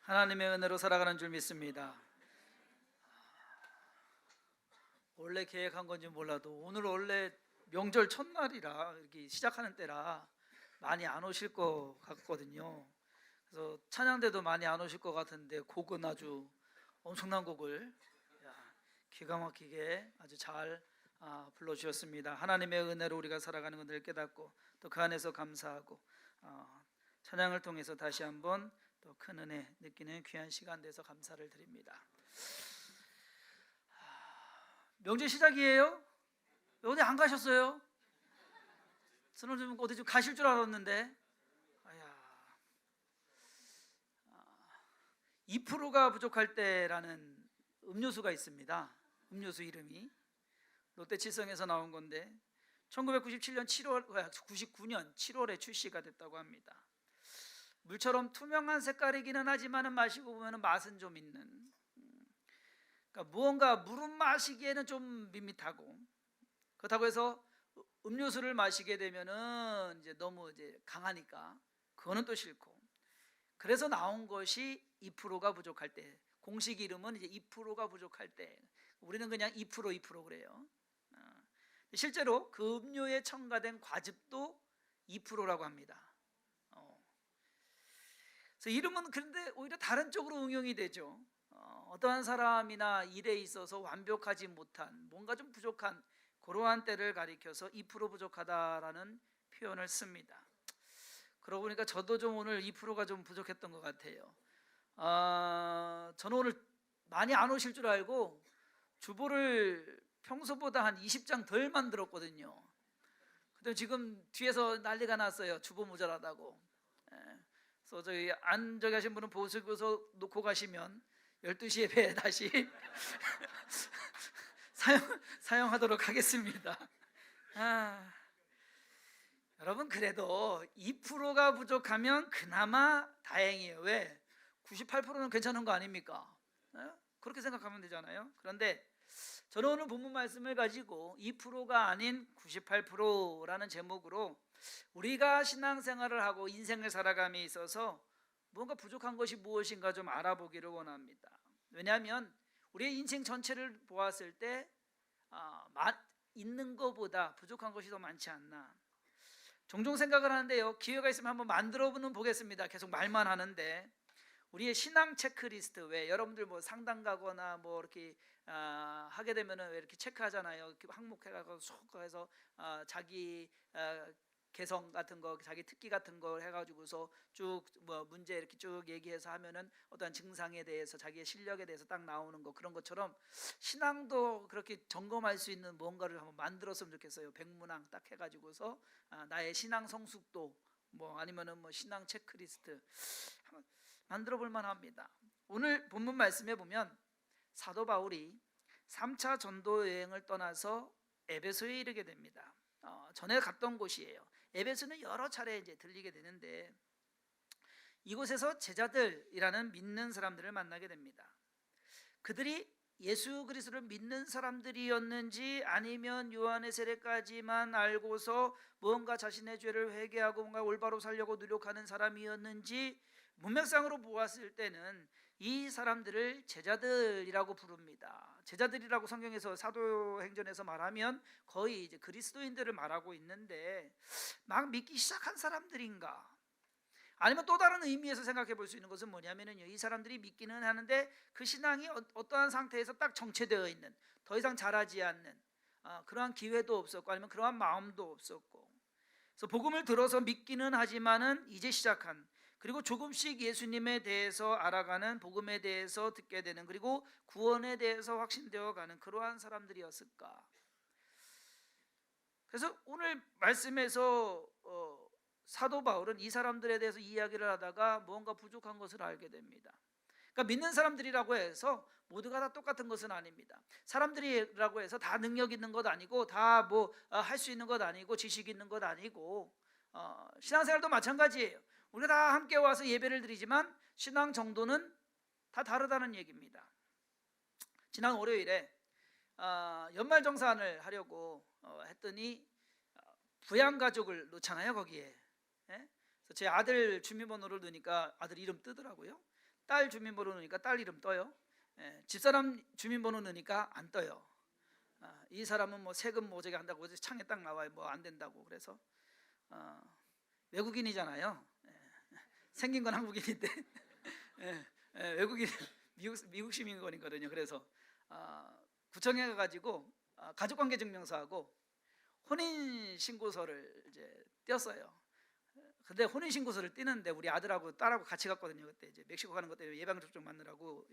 하나님의 은혜로 살아가는 줄 믿습니다. 원래 계획한 건지 몰라도 오늘 원래 명절 첫날이라 이렇게 시작하는 때라 많이 안 오실 것 같거든요. 그래서 찬양대도 많이 안 오실 것 같은데 곡은 아주 엄청난 곡을 기가 막히게 아주 잘 불러주셨습니다. 하나님의 은혜로 우리가 살아가는 것을 깨닫고 또 그 안에서 감사하고 찬양을 통해서 다시 한번 또 큰 은혜 느끼는 귀한 시간 돼서 감사를 드립니다. 명절 시작이에요? 어디 안 가셨어요? 저는 좀 어디 좀 가실 줄 알았는데 2%가 부족할 때라는 음료수가 있습니다. 음료수 이름이 롯데칠성에서 나온 건데 1997년 99년 7월에 출시가 됐다고 합니다. 물처럼 투명한 색깔이기는 하지만 마시고 보면 맛은 좀 있는, 그러니까 무언가 물은 마시기에는 좀 밋밋하고, 그렇다고 해서 음료수를 마시게 되면은 이제 너무 이제 강하니까 그거는 또 싫고, 그래서 나온 것이 2%가 부족할 때, 공식 이름은 이제 2%가 부족할 때, 우리는 그냥 2% 그래요. 실제로 그 음료에 첨가된 과즙도 2%라고 합니다. 그래서 이름은 그런데 오히려 다른 쪽으로 응용이 되죠. 어떠한 사람이나 일에 있어서 완벽하지 못한, 뭔가 좀 부족한 그러한 때를 가리켜서 2% 부족하다라는 표현을 씁니다. 그러고 보니까 저도 좀 오늘 2%가 좀 부족했던 것 같아요. 저는 오늘 많이 안 오실 줄 알고 주보를 평소보다 한 20장 덜 만들었거든요. 근데 지금 뒤에서 난리가 났어요. 주보 모자라다고. 그래서 저희 저기 하신 분은 보고서 놓고 가시면 12시 예배에 다시 사용하도록 하겠습니다. 여러분, 그래도 2%가 부족하면 그나마 다행이에요. 왜? 98%는 괜찮은 거 아닙니까? 그렇게 생각하면 되잖아요. 그런데 저는 오늘 본문 말씀을 가지고 2%가 아닌 98%라는 제목으로 우리가 신앙생활을 하고 인생을 살아감에 있어서 뭔가 부족한 것이 무엇인가 좀 알아보기를 원합니다. 왜냐하면 우리의 인생 전체를 보았을 때 있는 것보다 부족한 것이 더 많지 않나, 종종 생각을 하는데요. 기회가 있으면 한번 만들어보는 보겠습니다. 계속 말만 하는데 우리의 신앙 체크리스트, 왜 여러분들 뭐 상담 가거나 뭐 이렇게 하게 되면은 왜 이렇게 체크하잖아요. 이렇게 항목해가지고 쏙 해서 자기 개성 같은 거, 자기 특기 같은 걸 해가지고서 쭉 뭐 문제 이렇게 쭉 얘기해서 하면은 어떤 증상에 대해서 자기의 실력에 대해서 딱 나오는 거, 그런 것처럼 신앙도 그렇게 점검할 수 있는 뭔가를 한번 만들었으면 좋겠어요. 백문항 딱 해가지고서 나의 신앙 성숙도 뭐 아니면은 뭐 신앙 체크리스트 만들어 볼 만합니다. 오늘 본문 말씀에 보면 사도 바울이 3차 전도 여행을 떠나서 에베소에 이르게 됩니다. 전에 갔던 곳이에요. 에베소는 여러 차례 이제 들리게 되는데 이곳에서 제자들이라는 믿는 사람들을 만나게 됩니다. 그들이 예수 그리스도를 믿는 사람들이었는지 아니면 요한의 세례까지만 알고서 무언가 자신의 죄를 회개하고 뭔가 올바로 살려고 노력하는 사람이었는지 문맥상으로 보았을 때는 이 사람들을 제자들이라고 부릅니다. 제자들이라고 성경에서 사도행전에서 말하면 거의 이제 그리스도인들을 말하고 있는데 막 믿기 시작한 사람들인가? 아니면 또 다른 의미에서 생각해 볼 수 있는 것은 뭐냐면요, 이 사람들이 믿기는 하는데 그 신앙이 어떠한 상태에서 딱 정체되어 있는, 더 이상 자라지 않는 그러한 기회도 없었고 아니면 그러한 마음도 없었고, 그래서 복음을 들어서 믿기는 하지만은 이제 시작한, 그리고 조금씩 예수님에 대해서 알아가는, 복음에 대해서 듣게 되는, 그리고 구원에 대해서 확신되어 가는 그러한 사람들이었을까? 그래서 오늘 말씀에서 사도 바울은 이 사람들에 대해서 이야기를 하다가 뭔가 부족한 것을 알게 됩니다. 그러니까 믿는 사람들이라고 해서 모두가 다 똑같은 것은 아닙니다. 사람들이라고 해서 다 능력 있는 것 아니고 다 뭐 할 수 있는 것 아니고 지식 있는 것 아니고, 신앙생활도 마찬가지예요. 우리가 다 함께 와서 예배를 드리지만 신앙 정도는 다 다르다는 얘기입니다. 지난 월요일에 연말정산을 하려고 했더니 부양가족을 놓잖아요 거기에. 그래서 제 아들 주민번호를 넣으니까 아들 이름 뜨더라고요. 딸 주민번호 넣으니까 딸 이름 떠요. 집사람 주민번호 넣으니까 안 떠요. 이 사람은 뭐 세금 모자게 한다고 창에 딱 나와요. 뭐 안 된다고. 그래서 외국인이잖아요. 생긴 건 한국인인데 외국인 미국 시민권이거든요. 그래서 구청에 가가지고 가족관계증명서하고 혼인신고서를 이제 띄었어요. 근데 혼인신고서를 띄는데 우리 아들하고 딸하고 같이 갔거든요. 그때 이제 멕시코 가는 것 때문에 예방접종 맞느라고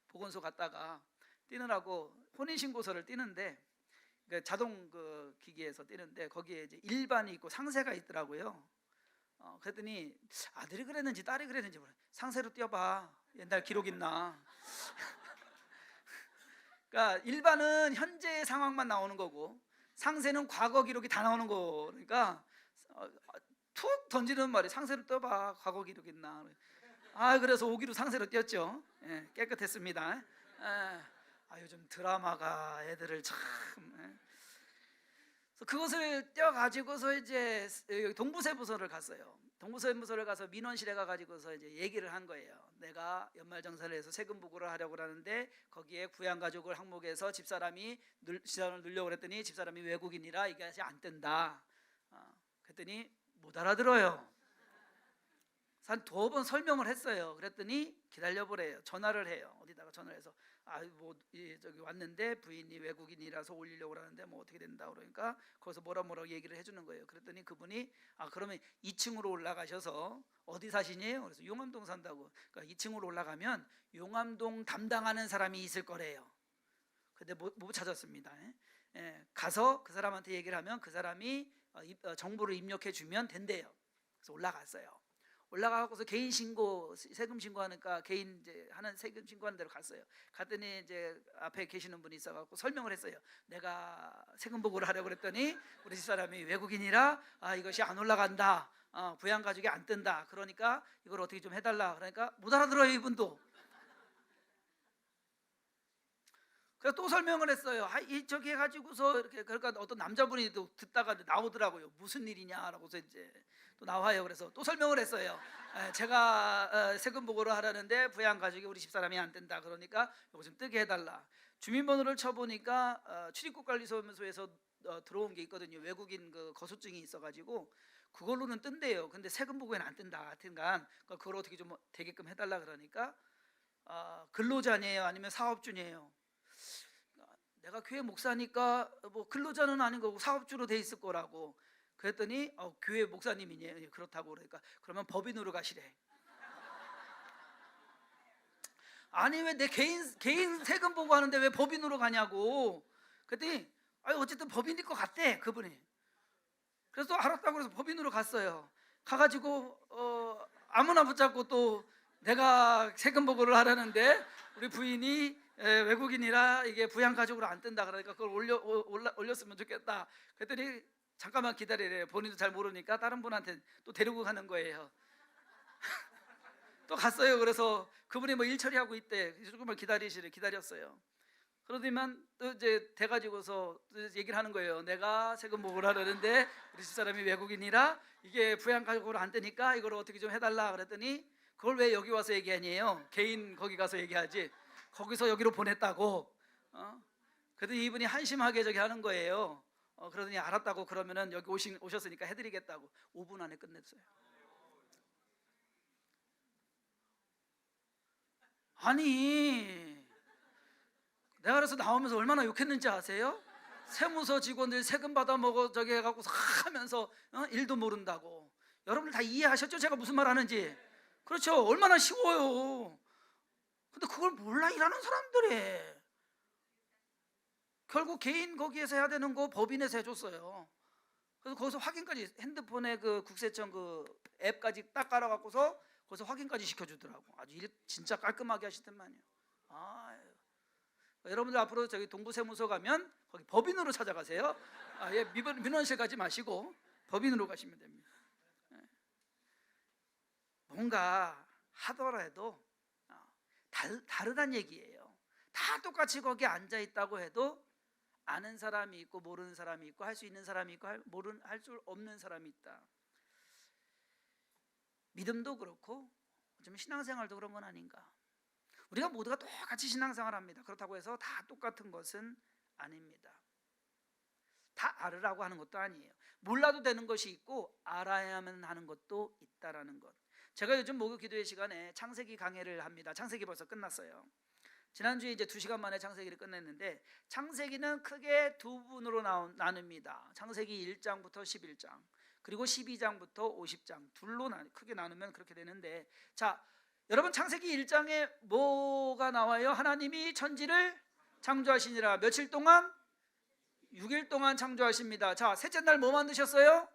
보건소 갔다가 띄느라고 혼인신고서를 띄는데 자동 그 기기에서 띄는데 거기에 이제 일반이 있고 상세가 있더라고요. 그랬더니 아들이 그랬는지 딸이 그랬는지 모르겠어요. 상세로 띄워봐. 옛날 기록 있나. 그러니까 일반은 현재 상황만 나오는 거고 상세는 과거 기록이 다 나오는 거. 그러니까 툭 던지는 말이 상세로 띄워봐. 과거 기록 있나. 그래서 오기로 상세로 띄었죠. 깨끗했습니다. 요즘 드라마가 애들을 참. 그것을 떼어가지고서 이제 동부세무서를 갔어요. 동부세무서를 가서 민원실에 가가지고서 이제 얘기를 한 거예요. 내가 연말정산을 해서 세금 보고를 하려고 하는데 거기에 구양가족을 항목해서 집사람을 넣으려고 그랬더니 집사람이 외국인이라 이게 안 뜬다. 그랬더니 못 알아들어요. 한 2번 설명을 했어요. 그랬더니 기다려보래요. 전화를 해요. 어디다가 전화를 해서 저기 왔는데 부인이 외국인이라서 올리려고 하는데 뭐 어떻게 된다 그러니까 거기서 뭐라 얘기를 해주는 거예요. 그랬더니 그분이 그러면 2층으로 올라가셔서 어디 사시냐요? 그래서 용암동 산다고. 그러니까 2층으로 올라가면 용암동 담당하는 사람이 있을 거래요. 근데 못 찾았습니다. 가서 그 사람한테 얘기를 하면 그 사람이 정보를 입력해 주면 된대요. 그래서 올라갔어요. 올라가고서 개인 신고 세금 신고하니까 개인 이제 하는 세금 신고하는 데로 갔어요. 갔더니 이제 앞에 계시는 분이 있어갖고 설명을 했어요. 내가 세금 보고를 하려고 그랬더니 우리 집사람이 외국인이라 이것이 안 올라간다. 부양 가족이 안 뜬다. 그러니까 이걸 어떻게 좀 해달라. 그러니까 못 알아들어요 이분도. 그래서 또 설명을 했어요. 저기 해가지고서 이렇게 그러니까 어떤 남자분이 또 듣다가 나오더라고요. 무슨 일이냐라고서 이제 또 나와요. 그래서 또 설명을 했어요. 제가 세금 보고를 하라는데 부양 가족이 우리 집사람이 안 된다. 그러니까 이거 좀 뜨게 해달라. 주민번호를 쳐보니까 출입국관리소에서 들어온 게 있거든요. 외국인 그 거소증이 있어가지고 그걸로는 뜬대요. 근데 세금 보고에는 안 뜬다. 하여튼간 그걸 어떻게 좀 되게끔 해달라 그러니까 근로자니에요, 아니면 사업주니에요? 내가 교회 목사니까 뭐 근로자는 아닌 거고 사업주로 돼 있을 거라고. 그랬더니 교회 목사님이니 그렇다고. 그러니까 그러면 법인으로 가시래. 아니 왜 내 개인 세금 보고 하는데 왜 법인으로 가냐고. 그랬더니 어쨌든 법인일 것 같대 그분이. 그래서 알았다고 그래서 법인으로 갔어요. 가가지고 아무나 붙잡고 또 내가 세금 보고를 하라는데 우리 부인이 외국인이라 이게 부양가족으로 안 뜬다 그러니까 그걸 올렸으면 좋겠다. 그랬더니 잠깐만 기다리래요. 본인도 잘 모르니까 다른 분한테 또 데리고 가는 거예요. 또 갔어요. 그래서 그분이 뭐 일 처리하고 있대. 조금만 기다렸어요. 그러더니만 또 이제 돼가지고서 얘기를 하는 거예요. 내가 세금 보고를 하려는데 우리 집사람이 외국인이라 이게 부양가족으로 안 뜨니까 이걸 어떻게 좀 해달라. 그랬더니 그걸 왜 여기 와서 얘기하니에요? 개인 거기 가서 얘기하지. 거기서 여기로 보냈다고. 그래도 이분이 한심하게 저기 하는 거예요. 그러더니 알았다고. 그러면은 여기 오셨으니까 해드리겠다고. 5분 안에 끝냈어요. 아니 내가 그래서 나오면서 얼마나 욕했는지 아세요? 세무서 직원들 세금 받아 먹어 저기 해갖고 하면서 일도 모른다고. 여러분들 다 이해하셨죠? 제가 무슨 말 하는지. 그렇죠? 얼마나 쉬워요. 근데 그걸 몰라 일하는 사람들이. 결국 개인 거기에서 해야 되는 거 법인에서 해줬어요. 그래서 거기서 확인까지 핸드폰에 그 국세청 그 앱까지 딱 깔아갖고서 거기서 확인까지 시켜주더라고. 아주 일 진짜 깔끔하게 하시더만요. 여러분들 앞으로 저기 동부세무서 가면 거기 법인으로 찾아가세요. 민원실 가지 마시고 법인으로 가시면 됩니다. 뭔가 하더라도 다르단 얘기예요. 다 똑같이 거기 앉아 있다고 해도 아는 사람이 있고 모르는 사람이 있고 할 수 있는 사람이 있고 할 수 없는 사람이 있다. 믿음도 그렇고 어쩌면 신앙생활도 그런 건 아닌가. 우리가 모두가 똑같이 신앙생활합니다. 그렇다고 해서 다 똑같은 것은 아닙니다. 다 알으라고 하는 것도 아니에요. 몰라도 되는 것이 있고 알아야만 하는 것도 있다라는 것. 제가 요즘 목요 기도회 시간에 창세기 강해를 합니다. 창세기 벌써 끝났어요. 지난주에 이제 2시간 만에 창세기를 끝냈는데, 창세기는 크게 두 부분으로 나눕니다. 창세기 1장부터 11장, 그리고 12장부터 50장 둘로 크게 나누면 그렇게 되는데, 자, 여러분 창세기 1장에 뭐가 나와요? 하나님이 천지를 창조하시니라. 며칠 동안? 6일 동안 창조하십니다. 자, 셋째 날 뭐 만드셨어요?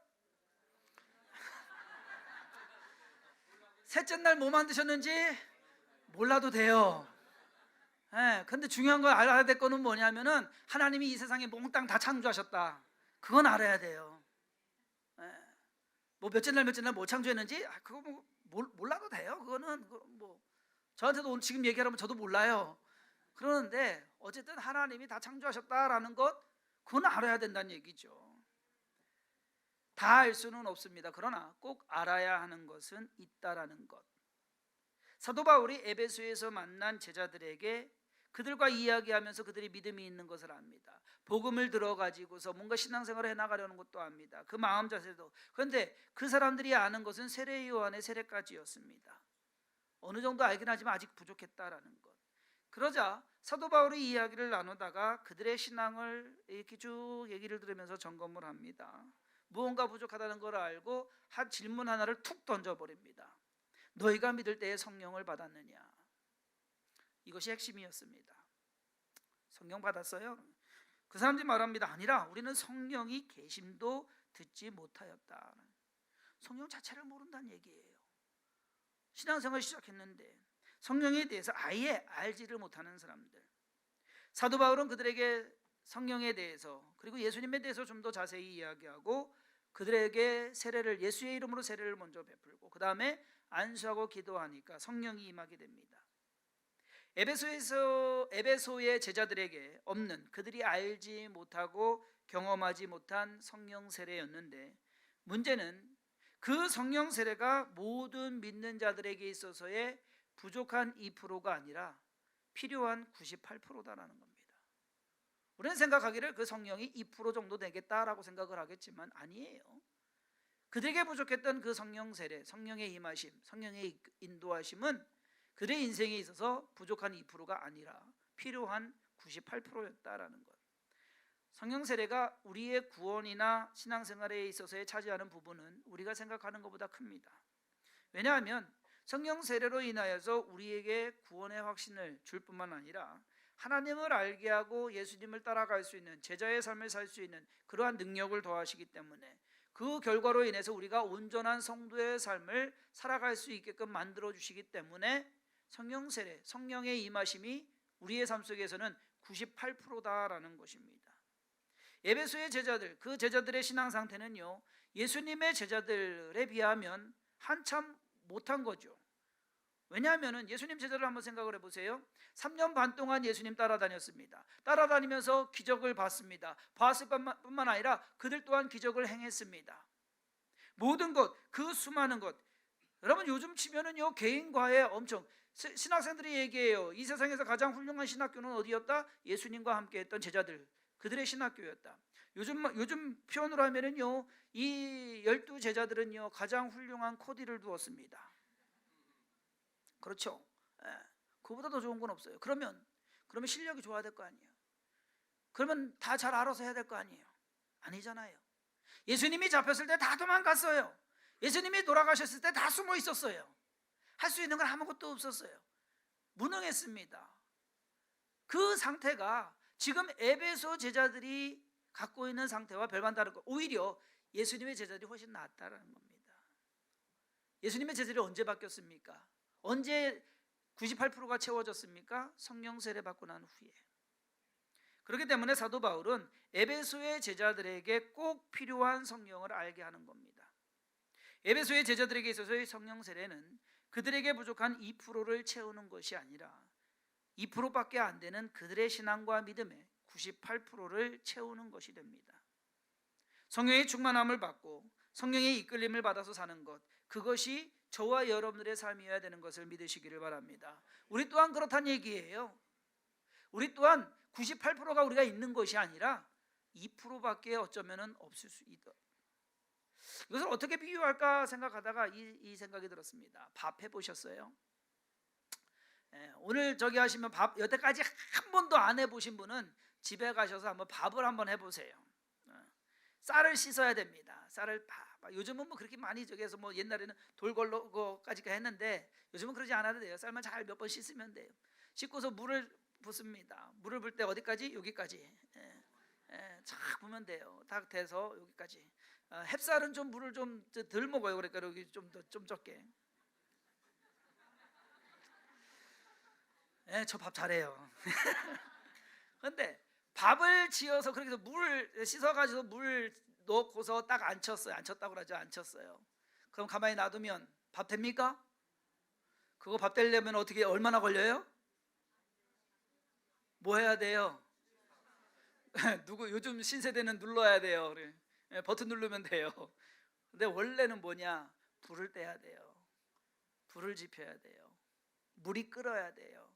셋째 날 뭐 만드셨는지 몰라도 돼요. 근데 중요한 거 알아야 될 거는 뭐냐면은 하나님이 이 세상에 몽땅 다 창조하셨다. 그건 알아야 돼요. 뭐 몇째 날 뭐 창조했는지 그거 뭐 몰라도 돼요. 그거는 뭐 저한테도 오늘 지금 얘기하면 저도 몰라요. 그러는데 어쨌든 하나님이 다 창조하셨다라는 것, 그건 알아야 된다는 얘기죠. 다 알 수는 없습니다. 그러나 꼭 알아야 하는 것은 있다라는 것. 사도 바울이 에베소에서 만난 제자들에게 그들과 이야기하면서 그들이 믿음이 있는 것을 압니다. 복음을 들어가지고서 뭔가 신앙생활을 해나가려는 것도 압니다. 그 마음 자세도. 그런데 그 사람들이 아는 것은 세례 요한의 세례까지였습니다. 어느 정도 알긴 하지만 아직 부족했다라는 것. 그러자 사도 바울이 이야기를 나누다가 그들의 신앙을 이렇게 쭉 얘기를 들으면서 점검을 합니다. 무언가 부족하다는 걸 알고 한 질문 하나를 툭 던져버립니다. 너희가 믿을 때에 성령을 받았느냐? 이것이 핵심이었습니다. 성령 받았어요? 그 사람들이 말합니다. 아니라 우리는 성령이 계심도 듣지 못하였다. 성령 자체를 모른다는 얘기예요. 신앙생활 시작했는데 성령에 대해서 아예 알지를 못하는 사람들. 사도 바울은 그들에게 성령에 대해서, 그리고 예수님에 대해서 좀 더 자세히 이야기하고 그들에게 세례를, 예수의 이름으로 세례를 먼저 베풀고 그 다음에 안수하고 기도하니까 성령이 임하게 됩니다. 에베소의 제자들에게 없는, 그들이 알지 못하고 경험하지 못한 성령 세례였는데, 문제는 그 성령 세례가 모든 믿는 자들에게 있어서의 부족한 2%가 아니라 필요한 98%다라는 겁니다. 우리는 생각하기를 그 성령이 2% 정도 되겠다라고 생각을 하겠지만 아니에요. 그들에게 부족했던 그 성령 세례, 성령의 임하심, 성령의 인도하심은 그들의 인생에 있어서 부족한 2%가 아니라 필요한 98%였다라는 것. 성령 세례가 우리의 구원이나 신앙생활에 있어서의 차지하는 부분은 우리가 생각하는 것보다 큽니다. 왜냐하면 성령 세례로 인하여서 우리에게 구원의 확신을 줄 뿐만 아니라 하나님을 알게 하고 예수님을 따라갈 수 있는, 제자의 삶을 살 수 있는 그러한 능력을 더하시기 때문에 그 결과로 인해서 우리가 온전한 성도의 삶을 살아갈 수 있게끔 만들어 주시기 때문에 성령 세례, 성령의 임하심이 우리의 삶 속에서는 98%다라는 것입니다. 에베소의 제자들, 그 제자들의 신앙 상태는요, 예수님의 제자들에 비하면 한참 못한 거죠. 왜냐하면 예수님 제자를 한번 생각을 해보세요. 3년 반 동안 예수님 따라다녔습니다. 따라다니면서 기적을 봤습니다. 봤을 뿐만 아니라 그들 또한 기적을 행했습니다. 모든 것, 그 수많은 것. 여러분 요즘 치면은요, 개인과에 엄청, 신학생들이 얘기해요. 이 세상에서 가장 훌륭한 신학교는 어디였다? 예수님과 함께 했던 제자들, 그들의 신학교였다. 요즘 표현으로 하면은요, 이 12제자들은요 가장 훌륭한 코디를 두었습니다. 그렇죠? 그보다 더 좋은 건 없어요. 그러면 실력이 좋아야 될 거 아니에요. 그러면 다 잘 알아서 해야 될 거 아니에요. 아니잖아요. 예수님이 잡혔을 때 다 도망갔어요. 예수님이 돌아가셨을 때 다 숨어 있었어요. 할 수 있는 건 아무것도 없었어요. 무능했습니다. 그 상태가 지금 에베소 제자들이 갖고 있는 상태와 별반 다른 거. 오히려 예수님의 제자들이 훨씬 낫다라는 겁니다. 예수님의 제자들이 언제 바뀌었습니까? 언제 98%가 채워졌습니까? 성령 세례 받고 난 후에. 그렇기 때문에 사도 바울은 에베소의 제자들에게 꼭 필요한 성령을 알게 하는 겁니다. 에베소의 제자들에게 있어서의 성령 세례는 그들에게 부족한 2%를 채우는 것이 아니라 2%밖에 안 되는 그들의 신앙과 믿음의 98%를 채우는 것이 됩니다. 성령의 충만함을 받고 성령의 이끌림을 받아서 사는 것, 그것이 저와 여러분들의 삶이어야 되는 것을 믿으시기를 바랍니다. 우리 또한 그렇다는 얘기예요. 우리 또한 98%가 우리가 있는 것이 아니라 2%밖에 어쩌면 없을 수 있다. 이것을 어떻게 비유할까 생각하다가 이 생각이 들었습니다. 밥 해보셨어요? 오늘 저기 하시면 밥 여태까지 한 번도 안 해보신 분은 집에 가셔서 한번 밥을 한번 해보세요. 쌀을 씻어야 됩니다. 쌀을 요즘은 뭐 그렇게 많이 저기 해서 뭐 옛날에는 돌걸로까지 했는데 요즘은 그러지 않아도 돼요. 쌀만 잘 몇 번 씻으면 돼요. 씻고서 물을 붓습니다. 물을 불 때 어디까지? 여기까지. 착 부으면 돼요. 딱 돼서 여기까지. 햅쌀은 좀 물을 좀 덜 먹어요. 그러니까 여기 좀 적게. 저 밥 잘해요. 근데 밥을 지어서 그렇게 해서 물을 씻어가지고 물 넣고서 딱 안 쳤어요. 안 쳤다고 그러죠. 안 쳤어요. 그럼 가만히 놔두면 밥 됩니까? 그거 밥 되려면 어떻게 얼마나 걸려요? 뭐 해야 돼요? 누구 요즘 신세대는 눌러야 돼요. 버튼 누르면 돼요. 근데 원래는 뭐냐? 불을 떼야 돼요. 불을 지펴야 돼요. 물이 끓어야 돼요.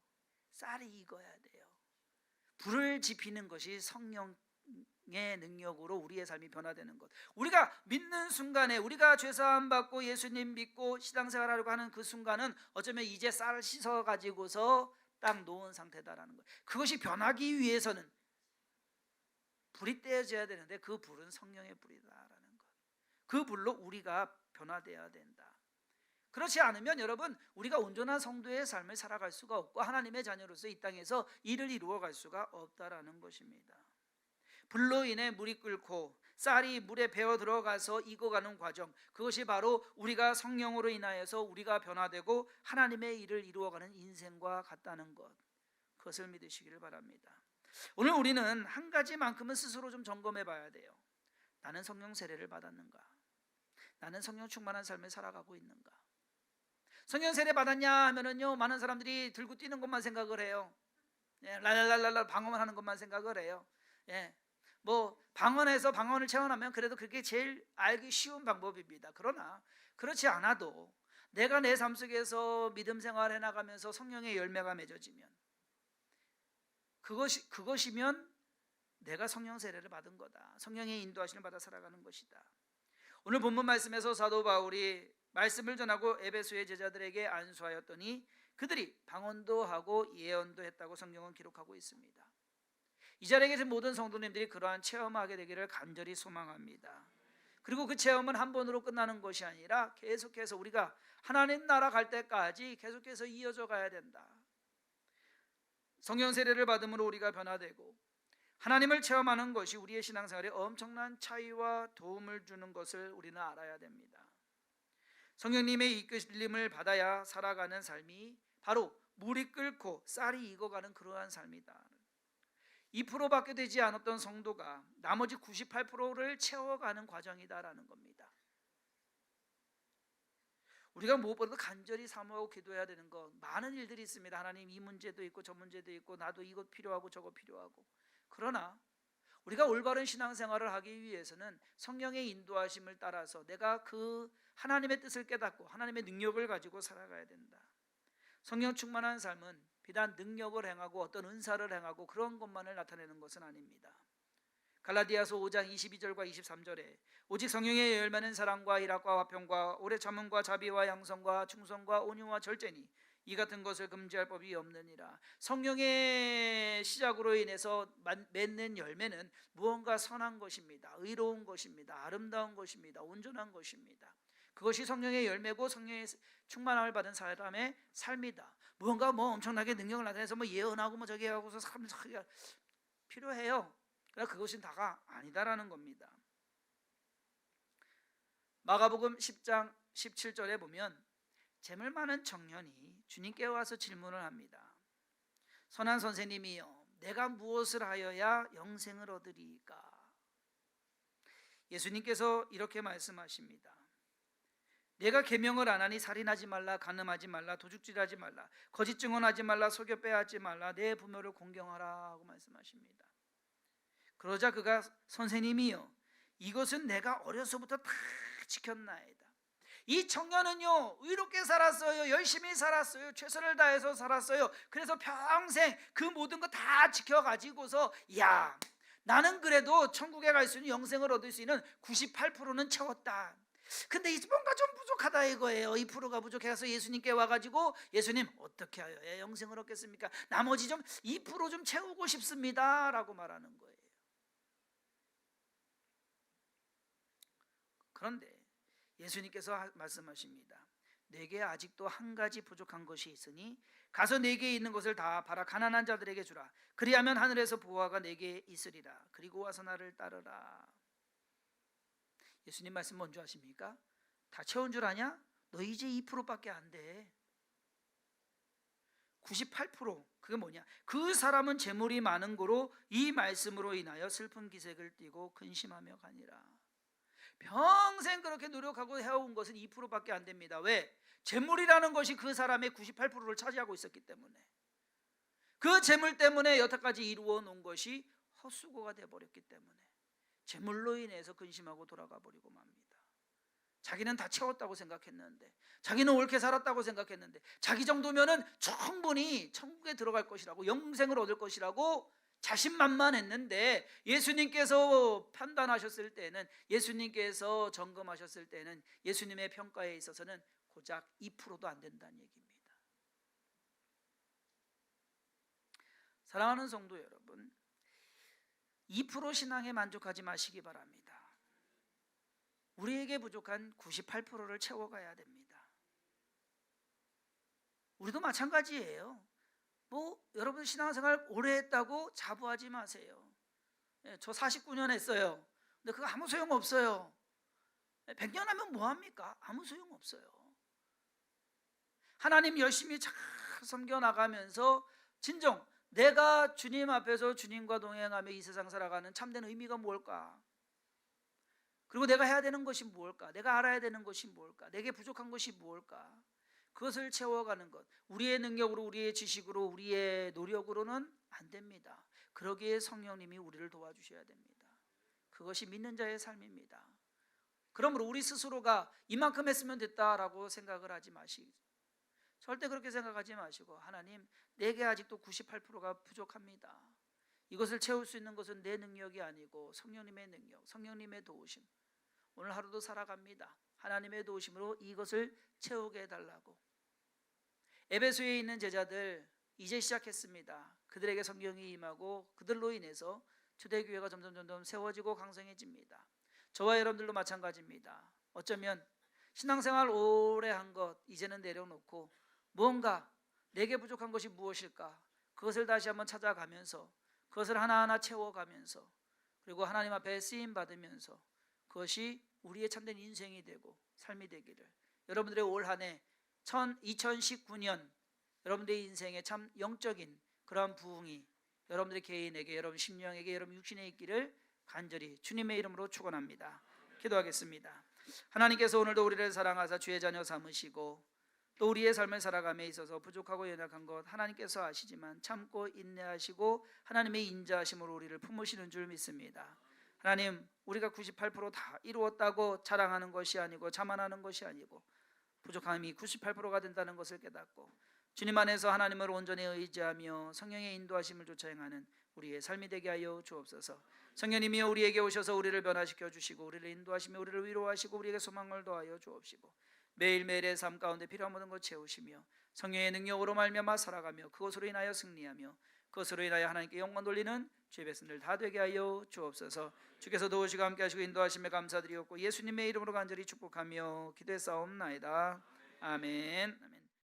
쌀이 익어야 돼요. 불을 지피는 것이 성령의 능력으로 우리의 삶이 변화되는 것. 우리가 믿는 순간에 우리가 죄사함 받고 예수님 믿고 신앙생활하려고 하는 그 순간은 어쩌면 이제 쌀을 씻어 가지고서 딱 놓은 상태다라는 거예요. 그것이 변하기 위해서는 불이 떼어져야 되는데 그 불은 성령의 불이다라는 것. 그 불로 우리가 변화되어야 된다. 그렇지 않으면 여러분 우리가 온전한 성도의 삶을 살아갈 수가 없고 하나님의 자녀로서 이 땅에서 일을 이루어갈 수가 없다라는 것입니다. 불로 인해 물이 끓고 쌀이 물에 배어 들어가서 익어가는 과정, 그것이 바로 우리가 성령으로 인하여서 우리가 변화되고 하나님의 일을 이루어가는 인생과 같다는 것, 그것을 믿으시기를 바랍니다. 오늘 우리는 한 가지만큼은 스스로 좀 점검해 봐야 돼요. 나는 성령 세례를 받았는가? 나는 성령 충만한 삶을 살아가고 있는가? 성령 세례 받았냐 하면은요, 많은 사람들이 들고 뛰는 것만 생각을 해요. 랄랄랄랄 방언만 하는 것만 생각을 해요. 뭐 방언해서 방언을 체험하면 그래도 그게 제일 알기 쉬운 방법입니다. 그러나 그렇지 않아도 내가 내 삶 속에서 믿음 생활해 나가면서 성령의 열매가 맺어지면 그것이면 내가 성령 세례를 받은 거다. 성령의 인도하심을 받아 살아가는 것이다. 오늘 본문 말씀에서 사도 바울이 말씀을 전하고 에베소의 제자들에게 안수하였더니 그들이 방언도 하고 예언도 했다고 성경은 기록하고 있습니다. 이 자리에 계신 모든 성도님들이 그러한 체험하게 되기를 간절히 소망합니다. 그리고 그 체험은 한 번으로 끝나는 것이 아니라 계속해서 우리가 하나님 나라 갈 때까지 계속해서 이어져 가야 된다. 성령 세례를 받음으로 우리가 변화되고 하나님을 체험하는 것이 우리의 신앙생활에 엄청난 차이와 도움을 주는 것을 우리는 알아야 됩니다. 성령님의 이끌림을 받아야 살아가는 삶이 바로 물이 끓고 쌀이 익어가는 그러한 삶이다. 2%밖에 되지 않았던 성도가 나머지 98%를 채워가는 과정이다라는 겁니다. 우리가 무엇보다도 간절히 사모하고 기도해야 되는 것, 많은 일들이 있습니다. 하나님, 이 문제도 있고 저 문제도 있고 나도 이것 필요하고 저것 필요하고. 그러나 우리가 올바른 신앙생활을 하기 위해서는 성령의 인도하심을 따라서 내가 그 하나님의 뜻을 깨닫고 하나님의 능력을 가지고 살아가야 된다. 성령 충만한 삶은 비단 능력을 행하고 어떤 은사를 행하고 그런 것만을 나타내는 것은 아닙니다. 갈라디아서 5장 22절과 23절에 오직 성령의 열매는 사랑과 희락과 화평과 오래 참음과 자비와 양성과 충성과 온유와 절제니 이 같은 것을 금지할 법이 없느니라. 성령의 시작으로 인해서 맺는 열매는 무언가 선한 것입니다. 의로운 것입니다. 아름다운 것입니다. 온전한 것입니다. 그것이 성령의 열매고 성령의 충만함을 받은 사람의 삶이다. 무언가 뭐 엄청나게 능력을 나타내서 뭐 예언하고 뭐 저기 하고서 사람이 필요해요. 그러나 그것은 다가 아니다라는 겁니다. 마가복음 10장 17절에 보면 재물 많은 청년이 주님께 와서 질문을 합니다. 선한 선생님이여, 내가 무엇을 하여야 영생을 얻으리까? 예수님께서 이렇게 말씀하십니다. 내가 계명을 안 하니 살인하지 말라, 간음하지 말라, 도둑질하지 말라, 거짓 증언하지 말라, 속여 빼앗지 말라, 내 부모를 공경하라 하고 말씀하십니다. 그러자 그가 선생님이여, 이것은 내가 어려서부터 다 지켰나이다. 이 청년은요 의롭게 살았어요. 열심히 살았어요. 최선을 다해서 살았어요. 그래서 평생 그 모든 거 다 지켜가지고서 야, 나는 그래도 천국에 갈 수 있는 영생을 얻을 수 있는 98%는 채웠다. 근데 이 뭔가 좀 부족하다 이거예요. 2%가 부족해서 예수님께 와가지고 예수님 어떻게 하여 영생을 얻겠습니까? 나머지 좀 2% 좀 채우고 싶습니다 라고 말하는 거예요. 그런데 예수님께서 말씀하십니다. 내게 아직도 한 가지 부족한 것이 있으니 가서 내게 있는 것을 다 팔아 가난한 자들에게 주라. 그리하면 하늘에서 보화가 내게 있으리라. 그리고 와서 나를 따르라. 예수님 말씀 뭔지 아십니까? 다 채운 줄 아냐? 너 이제 2%밖에 안 돼. 98% 그게 뭐냐? 그 사람은 재물이 많은 고로 이 말씀으로 인하여 슬픈 기색을 띠고 근심하며 가니라. 평생 그렇게 노력하고 해온 것은 2%밖에 안 됩니다. 왜? 재물이라는 것이 그 사람의 98%를 차지하고 있었기 때문에, 그 재물 때문에 여태까지 이루어 놓은 것이 헛수고가 되어버렸기 때문에 재물로 인해서 근심하고 돌아가 버리고 맙니다. 자기는 다 채웠다고 생각했는데, 자기는 옳게 살았다고 생각했는데, 자기 정도면은 충분히 천국에 들어갈 것이라고, 영생을 얻을 것이라고 자신만만했는데, 예수님께서 판단하셨을 때는, 예수님께서 점검하셨을 때는 예수님의 평가에 있어서는 고작 2%도 안 된다는 얘기입니다. 사랑하는 성도 여러분, 2% 신앙에 만족하지 마시기 바랍니다. 우리에게 부족한 98%를 채워가야 됩니다. 우리도 마찬가지예요. 여러분 신앙생활 오래 했다고 자부하지 마세요. 저 49년 했어요. 근데 그거 아무 소용없어요. 100년 하면 뭐합니까? 아무 소용없어요. 하나님 열심히 잘 섬겨나가면서 진정 내가 주님 앞에서 주님과 동행하며 이 세상 살아가는 참된 의미가 뭘까? 그리고 내가 해야 되는 것이 무엇일까? 내가 알아야 되는 것이 무엇일까? 내게 부족한 것이 무엇일까? 그것을 채워가는 것, 우리의 능력으로, 우리의 지식으로, 우리의 노력으로는 안 됩니다. 그러기에 성령님이 우리를 도와주셔야 됩니다. 그것이 믿는 자의 삶입니다. 그러므로 우리 스스로가 이만큼 했으면 됐다라고 생각을 하지 마시고, 절대 그렇게 생각하지 마시고, 하나님 내게 아직도 98%가 부족합니다. 이것을 채울 수 있는 것은 내 능력이 아니고 성령님의 능력, 성령님의 도우심. 오늘 하루도 살아갑니다. 하나님의 도우심으로 이것을 채우게 해달라고. 에베소에 있는 제자들 이제 시작했습니다. 그들에게 성령이 임하고 그들로 인해서 초대교회가 점점 세워지고 강성해집니다. 저와 여러분들도 마찬가지입니다. 어쩌면 신앙생활 오래 한 것 이제는 내려놓고 무언가 내게 부족한 것이 무엇일까? 그것을 다시 한번 찾아가면서 그것을 하나하나 채워가면서, 그리고 하나님 앞에 쓰임 받으면서 그것이 우리의 참된 인생이 되고 삶이 되기를, 여러분들의 올 한 해 2019년 여러분들의 인생에 참 영적인 그러한 부흥이 여러분들의 개인에게, 여러분 심령에게, 여러분 육신에 있기를 간절히 주님의 이름으로 축원합니다. 기도하겠습니다. 하나님께서 오늘도 우리를 사랑하사 주의 자녀 삼으시고 또 우리의 삶을 살아감에 있어서 부족하고 연약한 것 하나님께서 아시지만 참고 인내하시고 하나님의 인자하심으로 우리를 품으시는 줄 믿습니다. 하나님, 우리가 98%다 이루었다고 자랑하는 것이 아니고 자만하는 것이 아니고 부족함이 98%가 된다는 것을 깨닫고 주님 안에서 하나님을 온전히 의지하며 성령의 인도하심을 쫓아 행하는 우리의 삶이 되게 하여 주옵소서. 성령님이여 우리에게 오셔서 우리를 변화시켜 주시고 우리를 인도하시며 우리를 위로하시고 우리에게 소망을 더하여 주옵시고 매일매일의 삶 가운데 필요한 모든 것 채우시며 성령의 능력으로 말미암아 살아가며 그것으로 인하여 승리하며 그것으로 인하여 하나님께 영광 돌리는 주의 백성들 다 되게 하여 주옵소서. 주께서 도우시고 함께 하시고 인도하심에 감사드리옵고 예수님의 이름으로 간절히 축복하며 기도했사옵나이다. 아멘.